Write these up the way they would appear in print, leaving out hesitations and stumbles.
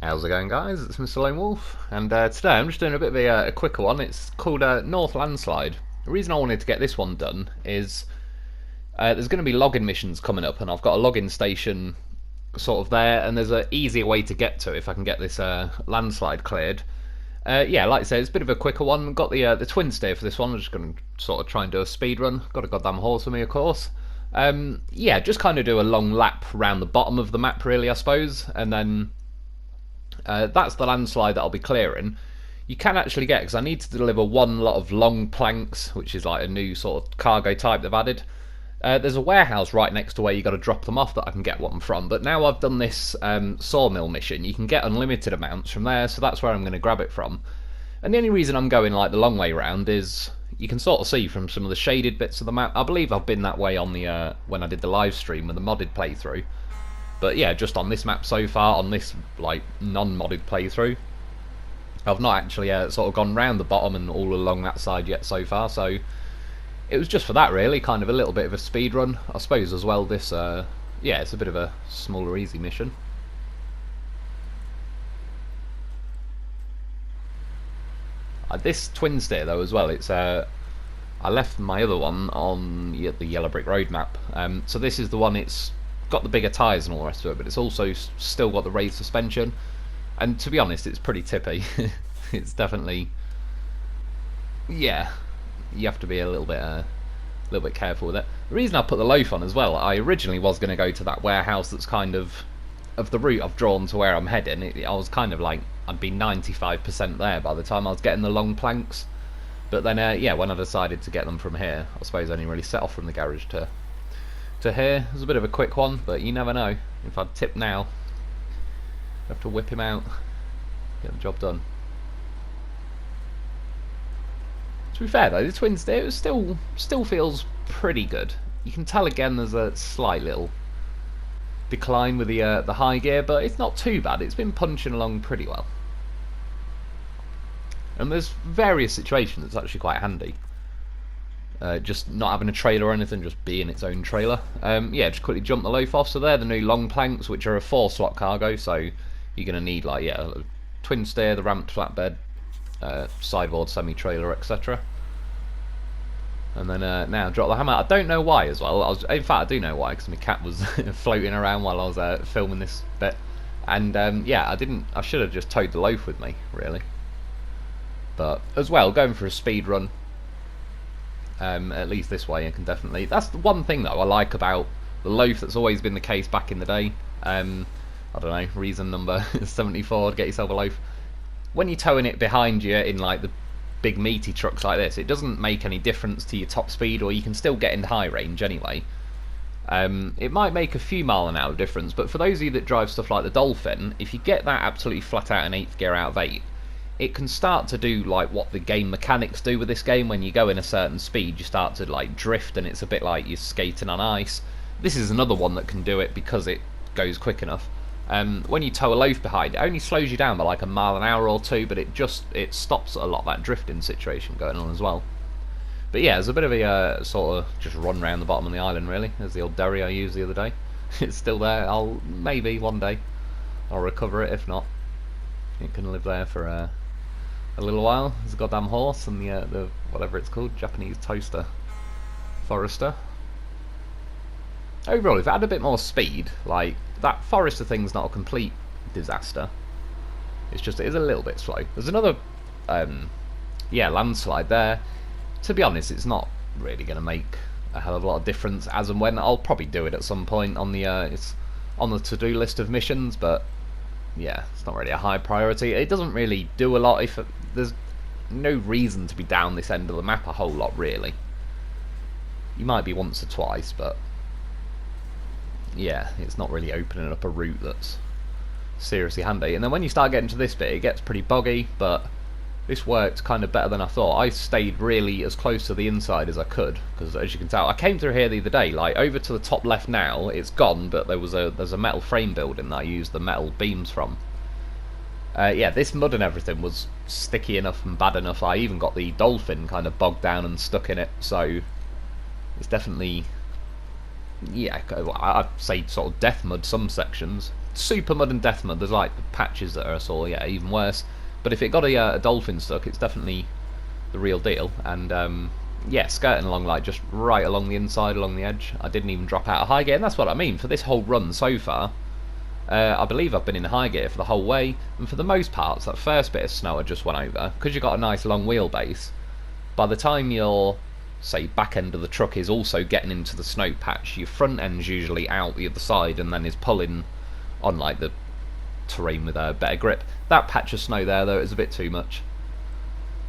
How's it going, guys? It's Mr. Lo4f, and today I'm just doing a bit of a quicker one. It's called North Landslide. The reason I wanted to get this one done is there's going to be login missions coming up, and I've got a login station sort of there, and there's an easier way to get to if I can get this landslide cleared. Yeah, like I say, it's a bit of a quicker one. Got the Twinsteer for this one. I'm just going to sort of try and do a speed run. Got a goddamn horse with me, of course. Yeah, just kind of do a long lap around the bottom of the map, really, I suppose, and then that's the landslide that I'll be clearing. You can actually get, because I need to deliver one lot of long planks, which is like a new sort of cargo type they've added. There's a warehouse right next to where you got to drop them off that I can get one from, but now I've done this sawmill mission, you can get unlimited amounts from there, so that's where I'm going to grab it from. And the only reason I'm going like the long way round is you can sort of see from some of the shaded bits of the map. I believe I've been that way on the when I did the live stream with the modded playthrough. But yeah, just on this map so far, on this like non-modded playthrough, I've not actually sort of gone round the bottom and all along that side yet so far. So it was just for that really, kind of a little bit of a speed run, I suppose as well. This yeah, it's a bit of a smaller, easy mission. This Twinsteer though as well, it's I left my other one on the Yellow Brick Road map. So this is the one. It's got the bigger tyres and all the rest of it, but it's also still got the raised suspension. And to be honest, it's pretty tippy. It's definitely, yeah, you have to be a little bit careful with it. The reason I put the loaf on as well, I originally was going to go to that warehouse that's kind of the route I've drawn to where I'm heading. I was kind of like, I'd be 95% there by the time I was getting the long planks. But then, yeah, when I decided to get them from here, I suppose I only really set off from the garage to here. It was a bit of a quick one, but you never know. If I'd tip now, I'd have to whip him out, get the job done. To be fair though, the Twinsteer, it still feels pretty good. You can tell again there's a slight little decline with the high gear, but it's not too bad. It's been punching along pretty well. And there's various situations that's actually quite handy. Just not having a trailer or anything, just being its own trailer. Yeah, just quickly jump the Lo4f. So they're the new long planks, which are a 4-slot cargo. So you're going to need like, yeah, a Twinsteer, the ramped flatbed, sideboard, semi-trailer, etc. And then now drop the hammer. I don't know why as well. In fact, I do know why, because my cat was floating around while I was filming this bit. And yeah, I should have just towed the loaf with me, really. But as well, going for a speed run, at least this way, I can definitely. That's the one thing though I like about the loaf. That's always been the case back in the day. I don't know, reason number 74 to get yourself a loaf. When you're towing it behind you in like the big meaty trucks like this, it doesn't make any difference to your top speed, or you can still get in high range anyway. It might make a few mile an hour difference, but for those of you that drive stuff like the Dolphin, if you get that absolutely flat out in 8th gear out of 8, it can start to do like what the game mechanics do with this game. When you go in a certain speed, you start to like drift, and it's a bit like you're skating on ice. This is another one that can do it because it goes quick enough. When you tow a loaf behind, it only slows you down by like a mile an hour or two, but it stops a lot of that drifting situation going on as well. But yeah, there's a bit of a sort of just run around the bottom of the island really. There's the old derry I used the other day. It's still there. I'll maybe one day I'll recover it. If not, it can live there for a little while. There's a goddamn horse and the whatever it's called, Japanese toaster Forester. Overall, if it had a bit more speed, like that Forester thing's not a complete disaster. It's just it is a little bit slow. There's another yeah, landslide there. To be honest, it's not really going to make a hell of a lot of difference as and when. I'll probably do it at some point on the it's on the to-do list of missions, but yeah, it's not really a high priority. It doesn't really do a lot. If there's no reason to be down this end of the map a whole lot, really. You might be once or twice, but yeah, it's not really opening up a route that's seriously handy. And then when you start getting to this bit, it gets pretty boggy, but this worked kind of better than I thought. I stayed really as close to the inside as I could, because as you can tell, I came through here the other day, like over to the top left now, it's gone, but there's a metal frame building that I used the metal beams from. Yeah, this mud and everything was sticky enough and bad enough. I even got the Dolphin kind of bogged down and stuck in it, so it's definitely, yeah, I'd say sort of death mud some sections. super mud and death mud, there's like patches that are sort of, yeah, even worse. But if it got a dolphin stuck, it's definitely the real deal. And yeah, skirting along like just right along the inside, along the edge. I didn't even drop out of high gear, and that's what I mean. For this whole run so far, I believe I've been in high gear for the whole way, and for the most parts, that first bit of snow I just went over, because you've got a nice long wheelbase, by the time your, say, back end of the truck is also getting into the snow patch, your front end's usually out the other side and then is pulling on like the terrain with a better grip. That patch of snow there, though, is a bit too much.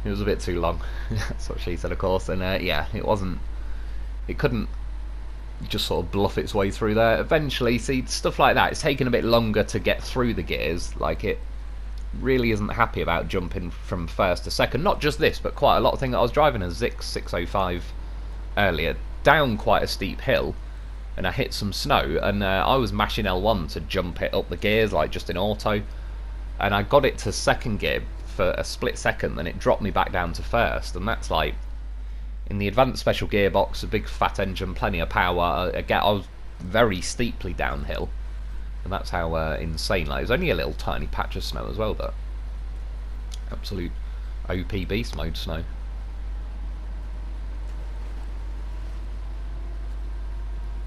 It was a bit too long. That's what she said, of course, and yeah, it couldn't just sort of bluff its way through there. Eventually, see, stuff like that, it's taken a bit longer to get through the gears. Like, it really isn't happy about jumping from first to second. Not just this, but quite a lot of things. I was driving a Zix 605 earlier down quite a steep hill, and I hit some snow, and I was mashing L1 to jump it up the gears, like just in auto, and I got it to second gear for a split second, then it dropped me back down to first, and that's like, in the advanced special gearbox, a big fat engine, plenty of power, I was very steeply downhill, and that's how insane. Like, it was only a little tiny patch of snow as well, but absolute OP beast mode snow.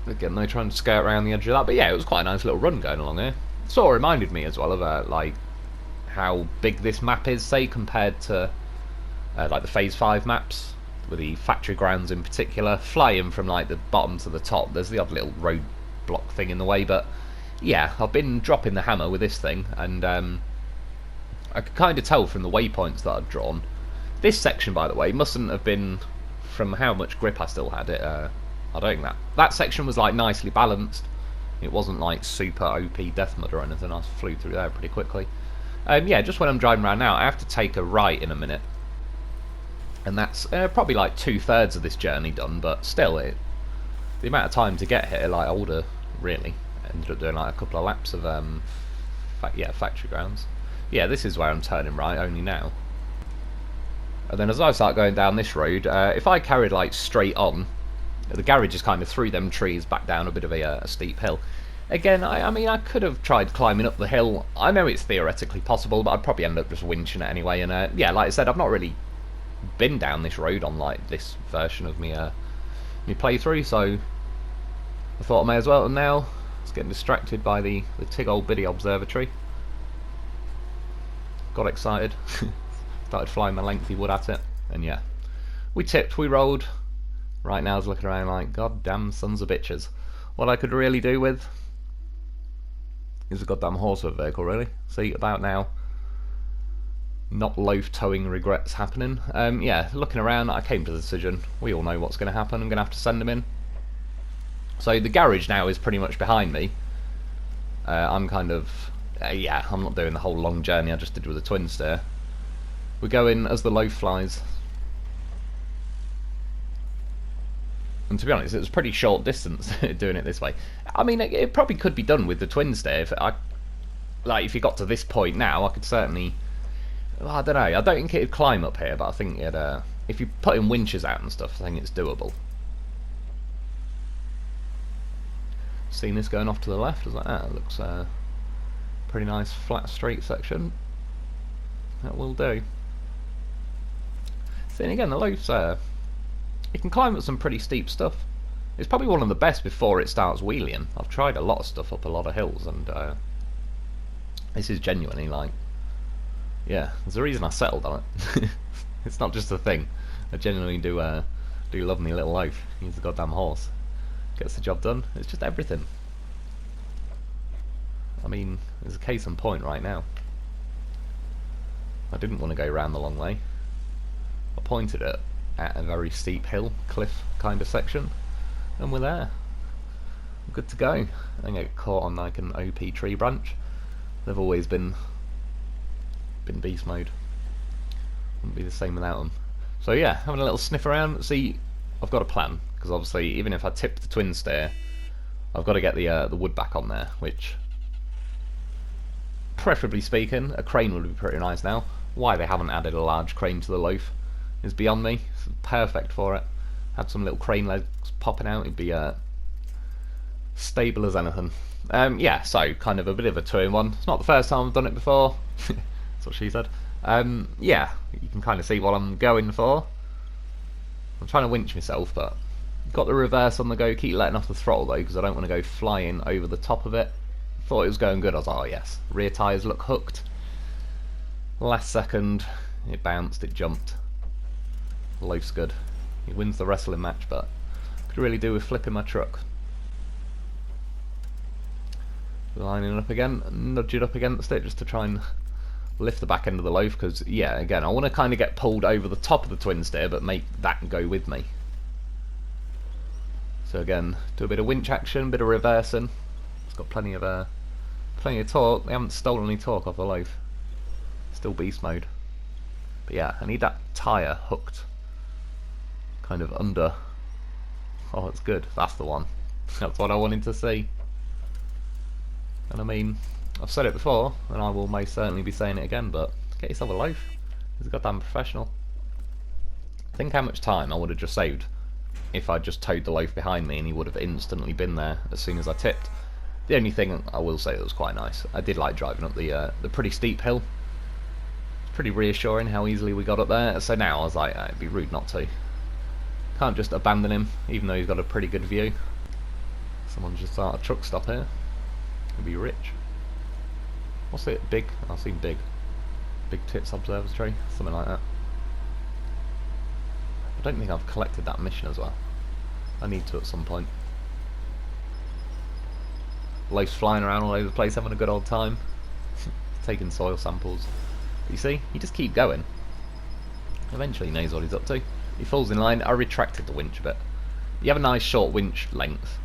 Again, they're trying to skirt around the edge of that, but yeah, it was quite a nice little run going along here. Sort of reminded me as well of like how big this map is, say, compared to like the Phase 5 maps, with the factory grounds in particular. Flying from like the bottom to the top, there's the odd little road block thing in the way, but yeah, I've been dropping the hammer with this thing, and I could kind of tell from the waypoints that I'd drawn. This section, by the way, mustn't have been, from how much grip I still had it, I don't think that section was like nicely balanced. It wasn't like super OP death mud or anything. I flew through there pretty quickly. Yeah, just when I'm driving around now, I have to take a right in a minute, and that's probably like 2/3 of this journey done, but still, the amount of time to get here, like, I would've really ended up doing like a couple of laps of factory grounds. Yeah, this is where I'm turning right only now. And then as I start going down this road, if I carried like straight on, the garage is kind of through them trees back down a bit of a steep hill. Again, I mean, I could have tried climbing up the hill. I know it's theoretically possible, but I'd probably end up just winching it anyway. And yeah, like I said, I've not really been down this road on like this version of me playthrough, so I thought I may as well. And now I was getting distracted by the tig old biddy observatory. Got excited, started flying my lengthy wood at it, and yeah, we tipped, we rolled. Right now I was looking around like, god damn sons of bitches. What I could really do with is a goddamn horse of a vehicle, really. See, about now, not loaf towing regrets happening. Yeah, looking around, I came to the decision, we all know what's going to happen, I'm going to have to send them in. So the garage now is pretty much behind me. I'm kind of, yeah, I'm not doing the whole long journey I just did with the Twinsteer. We're going as the loaf flies. And to be honest, it was pretty short distance doing it this way. I mean, it probably could be done with the Twinsteer. If you got to this point now, I could certainly, well, I don't know, I don't think it'd climb up here, but I think it'd, if you put in winches out and stuff, I think it's doable. Seen this going off to the left, is like that? It looks pretty nice flat straight section. That will do. Then again, the loaf's you can climb up some pretty steep stuff. It's probably one of the best before it starts wheeling. I've tried a lot of stuff up a lot of hills, and this is genuinely like, yeah, there's a reason I settled on it. It's not just a thing. I genuinely do love me little loaf. He's the goddamn horse. Gets the job done. It's just everything. I mean, there's a case in point right now. I didn't want to go round the long way. I pointed it at a very steep hill, cliff kind of section, and we're there. Good to go. I get caught on like an OP tree branch. They've always been beast mode. Wouldn't be the same without them. So yeah, having a little sniff around. See, I've got a plan, because obviously even if I tip the Twinsteer, I've got to get the wood back on there, which, preferably speaking, a crane would be pretty nice now. Why they haven't added a large crane to the loaf is beyond me. It's perfect for it. Had some little crane legs popping out, it'd be Stable as anything. Yeah, so kind of a bit of a 2-in-1. It's not the first time I've done it before. That's what she said. Yeah, you can kind of see what I'm going for. I'm trying to winch myself, but got the reverse on the go. Keep letting off the throttle though, because I don't want to go flying over the top of it. Thought it was going good. I was like, oh yes. Rear tyres look hooked. Last second, it bounced, it jumped. Lo4f's good. He wins the wrestling match, but could really do with flipping my truck. Lining up again, nudge it up against it just to try and lift the back end of the Lo4f, because yeah, again, I want to kind of get pulled over the top of the Twinsteer but make that go with me. So again, do a bit of winch action, a bit of reversing. It's got plenty of torque. They haven't stolen any torque off the Lo4f. Still beast mode. But yeah, I need that tyre hooked kind of under. Oh, it's good. That's the one. That's what I wanted to see. And I mean, I've said it before, and I will most certainly be saying it again, but get yourself a Lo4f. He's a goddamn professional. Think how much time I would have just saved if I just towed the Lo4f behind me and he would have instantly been there as soon as I tipped. The only thing I will say that was quite nice, I did like driving up the pretty steep hill. It's pretty reassuring how easily we got up there, so now I was like, it'd be rude not to. Can't just abandon him, even though he's got a pretty good view. Someone's just at a truck stop here. Could be rich. What's it? Big? I've seen big. Big Tits Observatory, something like that. I don't think I've collected that mission as well. I need to at some point. Lo4f's flying around all over the place, having a good old time. Taking soil samples. But you see, you just keep going. Eventually he knows what he's up to. He falls in line. I retracted the winch a bit. You have a nice short winch length.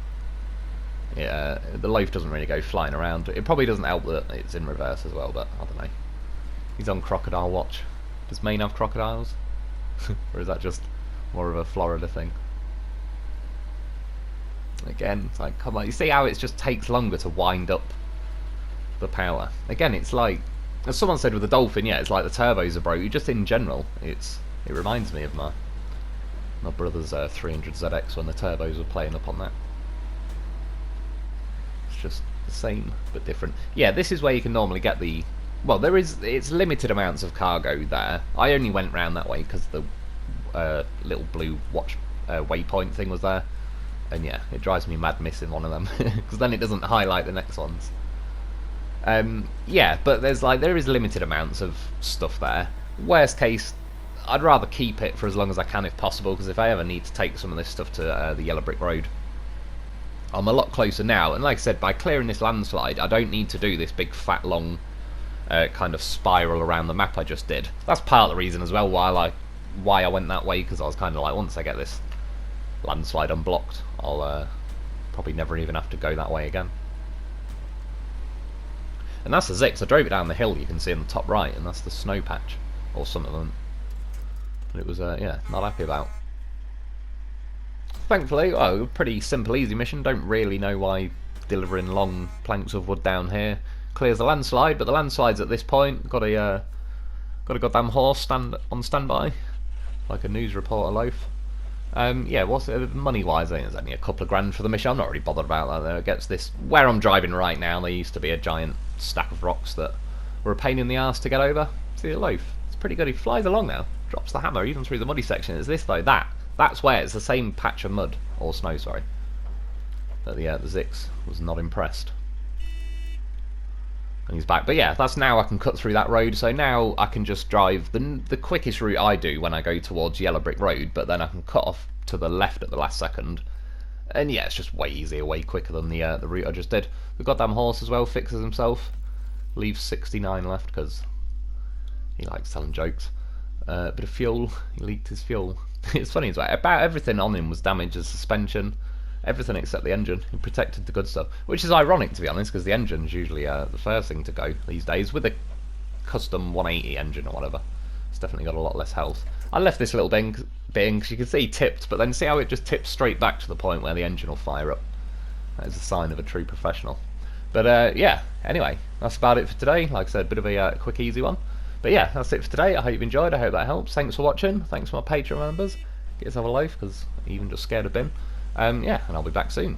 Yeah, the Lo4f doesn't really go flying around. It probably doesn't help that it's in reverse as well, but I don't know. He's on crocodile watch. Does Maine have crocodiles? Or is that just more of a Florida thing? Again, it's like, come on, you see how it just takes longer to wind up the power. Again, it's like, as someone said with the Dolphin, yeah, it's like the turbos are broke. Just in general, it reminds me of my brother's 300ZX when the turbos were playing up on that. It's just the same but different. Yeah, this is where you can normally get the, well, it's limited amounts of cargo there. I only went round that way because the little blue watch waypoint thing was there. And yeah, it drives me mad missing one of them because then it doesn't highlight the next ones. Yeah, but there is limited amounts of stuff there. Worst case, I'd rather keep it for as long as I can if possible, because if I ever need to take some of this stuff to the Yellow Brick Road, I'm a lot closer now. And like I said, by clearing this landslide, I don't need to do this big fat long kind of spiral around the map I just did. That's part of the reason as well why I went that way, because I was kind of like, once I get this landslide unblocked, I'll probably never even have to go that way again. And that's the Zix. I drove it down the hill, you can see in the top right, and that's the snow patch, or some of them. But it was, yeah, not happy about. Thankfully, a pretty simple, easy mission. Don't really know why delivering long planks of wood down here clears the landslide, but the landslide's at this point. Got a goddamn horse on standby, like a news reporter Lo4f. Yeah, what's it, money-wise? I think there's only a couple of grand for the mission. I'm not really bothered about that though. It gets this. Where I'm driving right now, there used to be a giant stack of rocks that were a pain in the arse to get over. See the Lo4f? It's pretty good. He flies along now. Drops the hammer even through the muddy section. It's this though. That's where it's the same patch of mud or snow. Sorry. That the Zix was not impressed. And he's back. But yeah, that's now I can cut through that road. So now I can just drive the quickest route I do when I go towards Yellow Brick Road. But then I can cut off to the left at the last second. And yeah, it's just way easier, way quicker than the route I just did. The goddamn horse as well fixes himself. Leaves 69 left because he likes telling jokes. Bit of fuel. He leaked his fuel. It's funny as well. About everything on him was damaged. The suspension, everything except the engine. He protected the good stuff, which is ironic to be honest, because the engine's usually the first thing to go these days. With a custom 180 engine or whatever, it's definitely got a lot less health. I left this little bing because you can see it tipped, but then see how it just tips straight back to the point where the engine will fire up. That is a sign of a true professional. But yeah, anyway, that's about it for today. Like I said, a bit of a quick, easy one. But yeah, that's it for today. I hope you've enjoyed. I hope that helps. Thanks for watching. Thanks for my Patreon members. Get yourself a Lo4f because even just scared a bin. Yeah, and I'll be back soon.